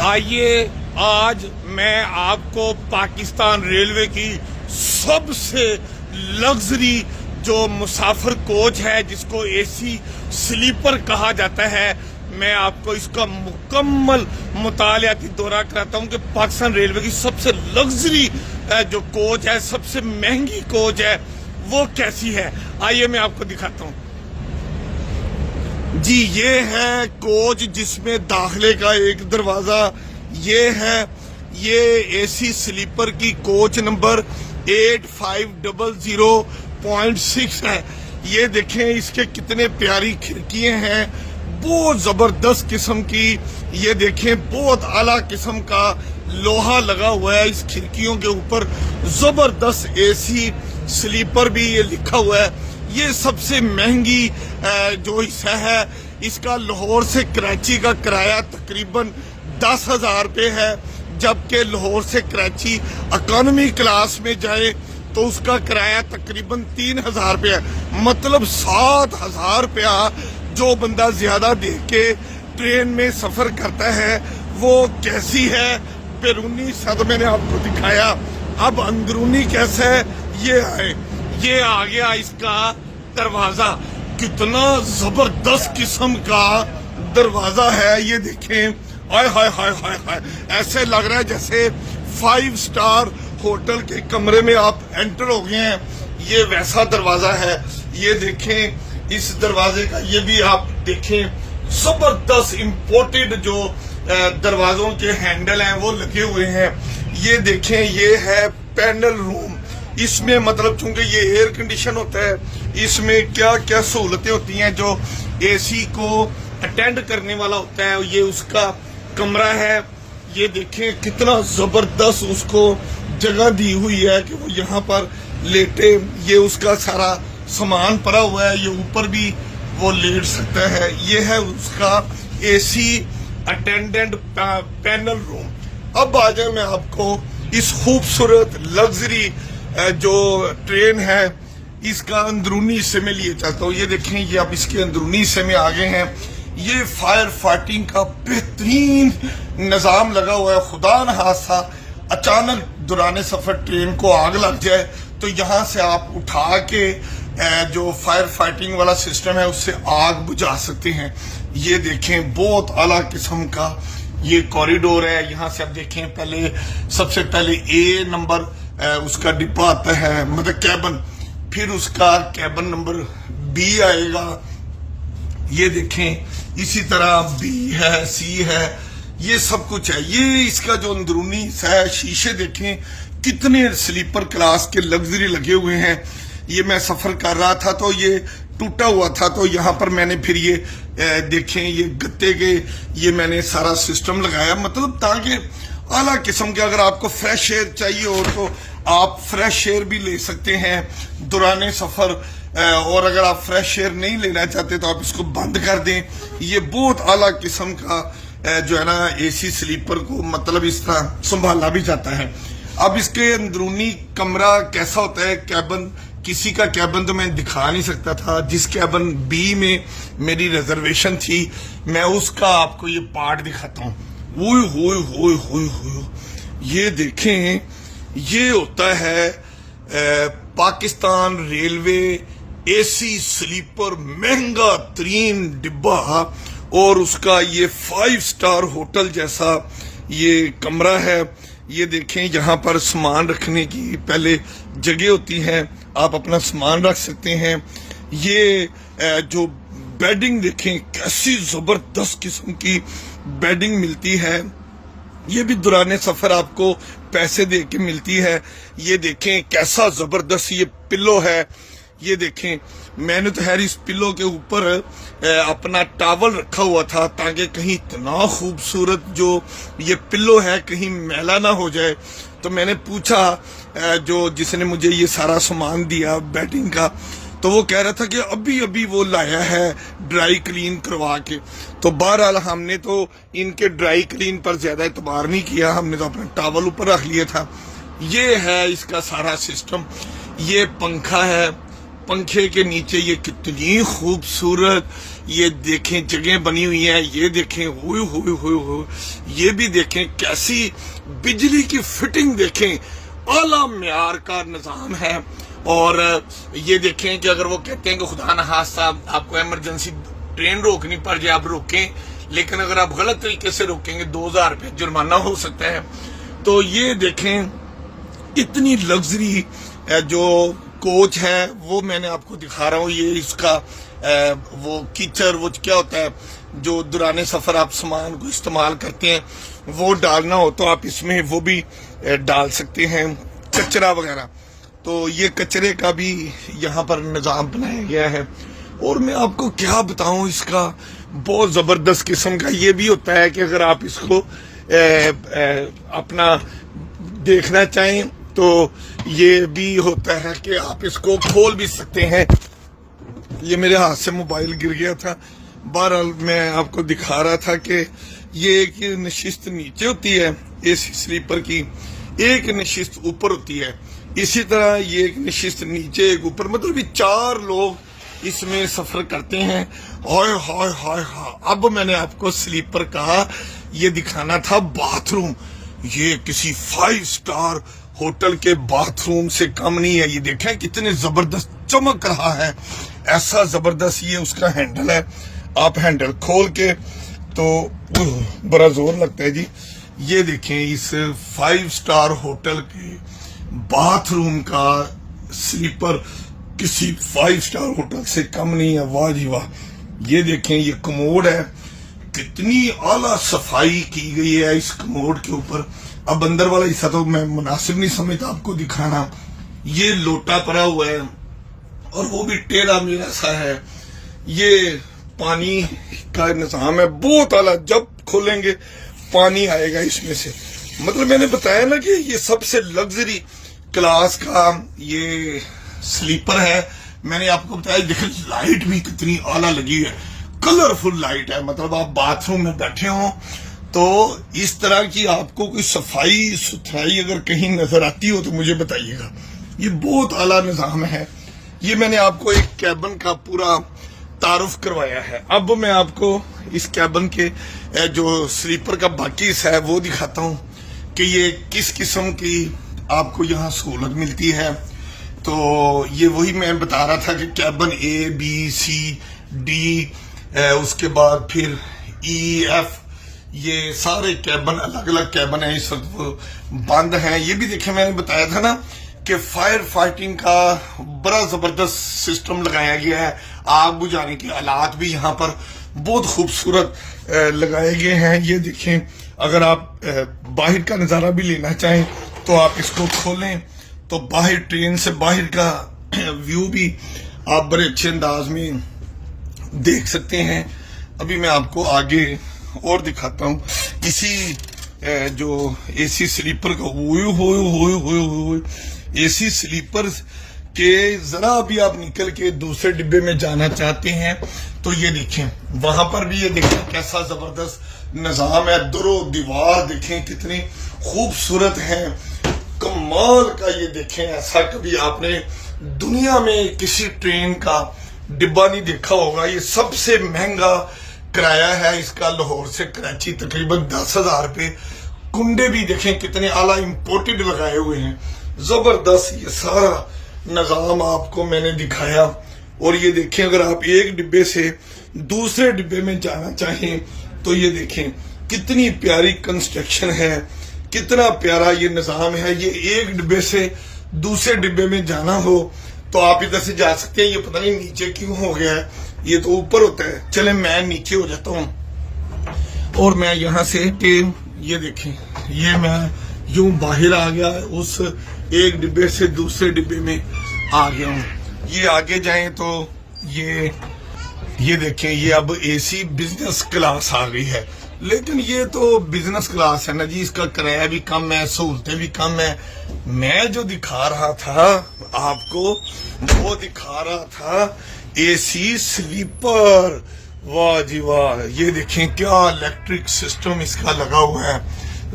आइए आज मैं आपको पाकिस्तान रेलवे की सबसे लग्जरी जो मुसाफिर कोच है जिसको एसी स्लीपर कहा जाता है, मैं आपको इसका मुकम्मल मुतालियाती दौरा कराता हूं कि पाकिस्तान रेलवे की सबसे लग्जरी जो कोच है, सबसे महंगी कोच है, वो कैसी है। आइए मैं आपको दिखाता हूं जी। ये है कोच जिसमें दाखिले का एक दरवाजा ये है। ये एसी स्लीपर की कोच नंबर 8500.6 है। ये देखें इसके कितने प्यारी खिड़कियां हैं, बहुत जबरदस्त किस्म की। ये देखें बहुत आला किस्म का लोहा लगा हुआ है इस खिड़कियों के ऊपर। जबरदस्त एसी स्लीपर भी ये लिखा हुआ है। ये सबसे महंगी जो हिस्सा है इसका लाहौर से कराची का किराया तकरीबन 10,000 रुपये है, जबकि लाहौर से कराची इकोनॉमी क्लास में जाए तो उसका किराया तकरीबन 3,000 रुपये है। मतलब 7,000 रुपया जो बंदा ज्यादा दे के ट्रेन में सफर करता है वो कैसी है। बैरूनी सद मैंने आपको दिखाया, अब अंदरूनी कैसा है ये है। ये आ गया इसका दरवाजा, कितना जबरदस्त किस्म का दरवाजा है। ये देखें, हाय हाय हाय हाय हाय, ऐसे लग रहा है जैसे 5 स्टार होटल के कमरे में आप एंटर हो गए हैं। ये वैसा दरवाजा है। ये देखें इस दरवाजे का, ये भी आप देखें जबरदस्त इंपोर्टेड जो दरवाजों के हैंडल हैं वो लगे हुए हैं। ये देखें, ये है पैनल रूम। इसमें मतलब चूंकि ये एयर कंडीशन होता है, इसमें क्या क्या सहूलतें होती हैं। जो एसी को अटेंड करने वाला होता है ये उसका कमरा है। ये देखें कितना जबरदस्त उसको जगह दी हुई है कि वो यहाँ पर लेटे। ये उसका सारा सामान पड़ा हुआ है, ये ऊपर भी वो लेट सकता है। ये है उसका एसी अटेंडेंट पैनल रूम। अब आ जाए मैं आपको इस खूबसूरत लग्जरी जो ट्रेन है इसका अंदरूनी हिस्से में लिए चलता हूँ। ये देखें, ये अब इसके अंदरूनी हिस्से में आ गए हैं। ये फायर फाइटिंग का बेहतरीन निजाम लगा हुआ है। खुदा न हादसा अचानक दौरान सफर ट्रेन को आग लग जाए तो यहाँ से आप उठा के जो फायर फाइटिंग वाला सिस्टम है उससे आग बुझा सकते हैं। ये देखें बहुत आला किस्म का ये कॉरिडोर है। यहाँ से आप देखें, पहले सबसे पहले ए नंबर उसका डिब्बा आता है, मतलब कैबन, फिर उसका कैबन नंबर बी आएगा। ये देखें इसी तरह बी है, सी है, ये सब कुछ है। ये इसका जो अंदरूनी है, शीशे देखें कितने स्लीपर क्लास के लग्जरी लगे हुए हैं। ये मैं सफर कर रहा था तो ये टूटा हुआ था, तो यहाँ पर मैंने फिर ये देखें ये गत्ते के ये मैंने सारा सिस्टम लगाया, मतलब ताकि आला किस्म के अगर आपको फ्रेश एयर चाहिए हो तो आप फ्रेश एयर भी ले सकते हैं दौरान सफर। और अगर आप फ्रेश एयर नहीं लेना चाहते तो आप इसको बंद कर दें। ये बहुत आला किस्म का जो है ना एसी स्लीपर को मतलब इस तरह संभाला भी जाता है। अब इसके अंदरूनी कमरा कैसा होता है, कैबन, किसी का कैबन तो मैं दिखा नहीं सकता था। जिस कैबन बी में मेरी रिजर्वेशन थी मैं उसका आपको ये पार्ट दिखाता हूँ। ये देखें, ये होता है पाकिस्तान रेलवे एसी स्लीपर महंगा तरीन डिब्बा, और उसका ये 5 स्टार होटल जैसा ये कमरा है। ये देखें यहाँ पर सामान रखने की पहले जगह होती है, आप अपना सामान रख सकते हैं। ये जो बेडिंग देखें कैसी जबरदस्त किस्म की बेडिंग मिलती है। ये भी दौरान सफर आपको पैसे दे के मिलती है। ये देखें कैसा जबरदस्त ये पिलो है। ये देखें, मैंने तो खैर इस पिलो के ऊपर अपना टॉवल रखा हुआ था ताकि कहीं इतना खूबसूरत जो ये पिलो है कहीं मैला ना हो जाए। तो मैंने पूछा जो जिसने मुझे ये सारा सामान दिया बेडिंग का, तो वो कह रहा था कि अभी अभी वो लाया है ड्राई क्लीन करवा के। तो बहरहाल हमने तो इनके ड्राई क्लीन पर ज्यादा एतबार नहीं किया, हमने तो अपना टॉवल ऊपर रख लिया था। ये है इसका सारा सिस्टम। ये पंखा है, पंखे के नीचे ये कितनी खूबसूरत ये देखें जगह बनी हुई है। ये देखें हुई ये भी देखें कैसी बिजली की फिटिंग देखें, आला म्यार का निज़ाम है। और ये देखें कि अगर वो कहते हैं कि खुदा न खास्ता आपको इमरजेंसी ट्रेन रोकनी पड़ जाए, आप रोकें, लेकिन अगर आप गलत तरीके से रोकेंगे 2000 रुपये जुर्माना हो सकता है। तो ये देखें इतनी लग्जरी जो कोच है वो मैंने आपको दिखा रहा हूँ। ये इसका वो कीचड़ वो क्या होता है जो दुराने सफर आप सामान को इस्तेमाल करते हैं, वो डालना हो तो आप इसमें वो भी डाल सकते हैं, कचरा वगैरह। तो ये कचरे का भी यहाँ पर निज़ाम बनाया गया है। और मैं आपको क्या बताऊं, इसका बहुत ज़बरदस्त किस्म का ये भी होता है कि अगर आप इसको अपना देखना चाहें तो ये भी होता है कि आप इसको खोल भी सकते हैं। ये मेरे हाथ से मोबाइल गिर गया था, बहरहाल मैं आपको दिखा रहा था कि ये एक नशिस्त नीचे होती है एसी स्लीपर की, एक नशिस्त ऊपर होती है। इसी तरह ये एक नशिस्त नीचे एक ऊपर, मतलब 4 लोग इसमें सफर करते हैं। हाय हाय हाय हाय। अब मैंने आपको स्लीपर का ये दिखाना था बाथरूम। ये किसी 5 स्टार होटल के बाथरूम से कम नहीं है। ये देखें कितने जबरदस्त चमक रहा है, ऐसा जबरदस्त ये उसका हैंडल है। आप हैंडल खोल के तो बड़ा जोर लगता है जी। ये देखें इस 5 स्टार होटल के बाथरूम का स्लीपर किसी 5 स्टार होटल से कम नहीं है। वाह जी वाह। ये देखें ये कमोड है, कितनी आला सफाई की गई है इस कमोड के ऊपर। अब अंदर वाला हिस्सा तो मैं मुनासिब नहीं समझता आपको दिखाना। ये लोटा पड़ा हुआ है और वो भी टेढ़ा मेढ़ा सा है। ये पानी का निजाम है बहुत आला, जब खोलेंगे पानी आएगा इसमें से। मतलब मैंने बताया ना कि ये सबसे लग्जरी क्लास का ये स्लीपर है। मैंने आपको बताया देखिए लाइट भी कितनी आला लगी है, कलरफुल लाइट है। मतलब आप बाथरूम में बैठे हो तो इस तरह की आपको कोई सफाई सुथराई अगर कहीं नजर आती हो तो मुझे बताइएगा। ये बहुत आला निजाम है। ये मैंने आपको एक कैबिन का पूरा तारुफ करवाया है। अब मैं आपको इस कैबिन के जो स्लीपर का बाकी हिस्सा है वो दिखाता हूँ कि ये किस किस्म की आपको यहाँ सहूलत मिलती है। तो ये वही मैं बता रहा था कि cabin A, B, C, D, उसके बाद फिर E, F, ये सारे कैबिन अलग अलग कैबिन है, इस वक्त बंद हैं। ये भी देखें मैंने बताया था ना कि फायर फाइटिंग का बड़ा जबरदस्त सिस्टम लगाया गया है। आग बुझाने के आलात भी यहाँ पर बहुत खूबसूरत लगाए गए हैं। ये देखें अगर आप बाहर का नज़ारा भी लेना चाहें तो आप इसको खोलें तो बाहर ट्रेन से बाहर का व्यू भी आप बड़े अच्छे अंदाज में देख सकते हैं। अभी मैं आपको आगे और दिखाता हूँ इसी जो एसी स्लीपर का एसी स्लीपर के जरा भी आप निकल के दूसरे डिब्बे में जाना चाहते हैं तो ये देखें वहां पर भी ये देखें कैसा जबरदस्त निजाम है। दरो दीवार देखें कितनी खूबसूरत है, कमाल का। ये देखें ऐसा कभी आपने दुनिया में किसी ट्रेन का डिब्बा नहीं देखा होगा। ये सबसे महंगा किराया है इसका लाहौर से कराची तकरीबन 10,000 रुपये। कुंडे भी देखें कितने आला इंपोर्टेड लगाए हुए हैं, जबरदस्त। ये सारा निजाम आपको मैंने दिखाया। और ये देखें अगर आप एक डिब्बे से दूसरे डिब्बे में जाना चाहें तो ये देखें कितनी प्यारी कंस्ट्रक्शन है, कितना प्यारा ये निजाम है। ये एक डिब्बे से दूसरे डिब्बे में जाना हो तो आप इधर से जा सकते हैं। ये पता नहीं नीचे क्यों हो गया है, ये तो ऊपर होता है। चले मैं नीचे हो जाता हूँ और मैं यहाँ से ये देखें ये मैं यूं बाहर आ गया, उस एक डिब्बे से दूसरे डिब्बे में आ गया हूँ। ये आगे जाएं तो ये देखें ये अब एसी बिजनेस क्लास आ गई है। लेकिन ये तो बिजनेस क्लास है ना जी, इसका किराया भी कम है, सहूलतें भी कम है। मैं जो दिखा रहा था आपको वो दिखा रहा था एसी स्लीपर। वाह जी वाह। ये देखें क्या इलेक्ट्रिक सिस्टम इसका लगा हुआ है,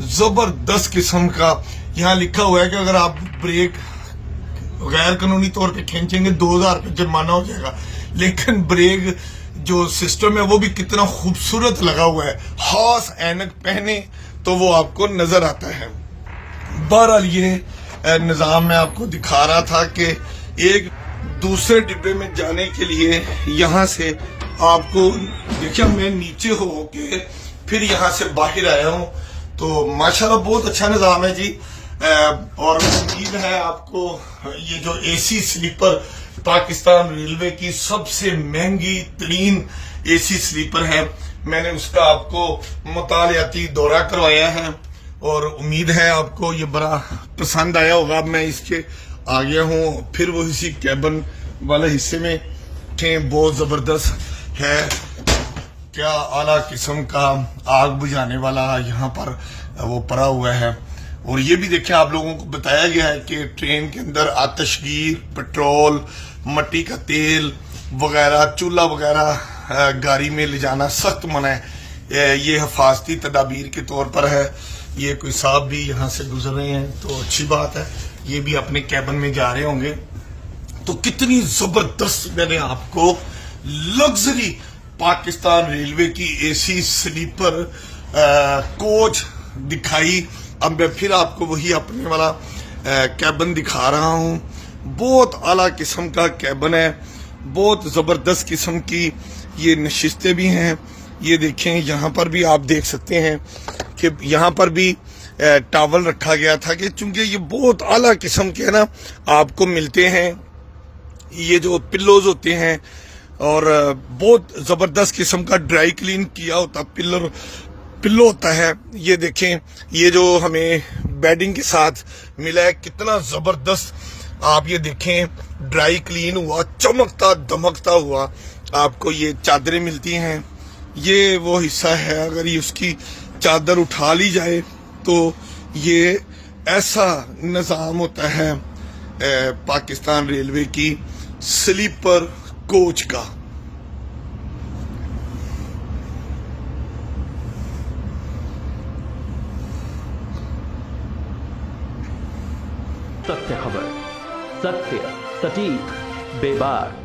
जबरदस्त किस्म का। यहाँ लिखा हुआ है कि अगर आप ब्रेक गैर कानूनी तौर पे खींचेंगे 2000 रुपये जुर्माना हो जाएगा। लेकिन ब्रेक जो सिस्टम है वो भी कितना खूबसूरत लगा हुआ है, खास ऐनक पहने तो वो आपको नजर आता है। बहरहाल ये निजाम मैं आपको दिखा रहा था कि एक दूसरे डिब्बे में जाने के लिए यहाँ से आपको, देखिए मैं नीचे हो के फिर यहाँ से बाहर आया हूँ, तो माशाल्लाह बहुत अच्छा निजाम है जी। और उम्मीद है आपको ये जो एसी स्लीपर पाकिस्तान रेलवे की सबसे महंगी तरीन एसी स्लीपर है, मैंने उसका आपको मुतालियाती दौरा करवाया है और उम्मीद है आपको ये बड़ा पसंद आया होगा। अब मैं इसके आ गया हूँ, फिर वो इसी कैबिन वाले हिस्से में बहुत जबरदस्त है, क्या आला किस्म का आग बुझाने वाला यहाँ पर वो पड़ा हुआ है। और ये भी देखें, आप लोगों को बताया गया है कि ट्रेन के अंदर आतिशगीर, पेट्रोल, मट्टी का तेल वगैरह, चूल्हा वगैरह गाड़ी में ले जाना सख्त मना है। ये हिफाजती तदाबीर के तौर पर है। ये कोई साहब भी यहाँ से गुजर रहे हैं तो अच्छी बात है, ये भी अपने कैबिन में जा रहे होंगे। तो कितनी जबरदस्त मैंने आपको लग्जरी पाकिस्तान रेलवे की एसी स्लीपर कोच दिखाई। अब मैं फिर आपको वही अपने वाला कैबिन दिखा रहा हूँ। बहुत आला किस्म का कैबिन है, बहुत जबरदस्त किस्म की ये नशिस्तें भी हैं। ये देखें, यहाँ पर भी आप देख सकते हैं कि यहाँ पर भी टॉवल रखा गया था कि चूंकि ये बहुत आला किस्म के है ना आपको मिलते हैं, ये जो पिल्लोज होते हैं, और बहुत जबरदस्त किस्म का ड्राई क्लीन किया होता पिल्लो होता है। ये देखें, ये जो हमें बेडिंग के साथ मिला है कितना जबरदस्त, आप ये देखें ड्राई क्लीन हुआ, चमकता दमकता हुआ आपको ये चादरें मिलती हैं। ये वो हिस्सा है, अगर ये उसकी चादर उठा ली जाए तो ये ऐसा निज़ाम होता है पाकिस्तान रेलवे की स्लीपर कोच का। सत्य खबर, सत्य, सटीक, बेबाक।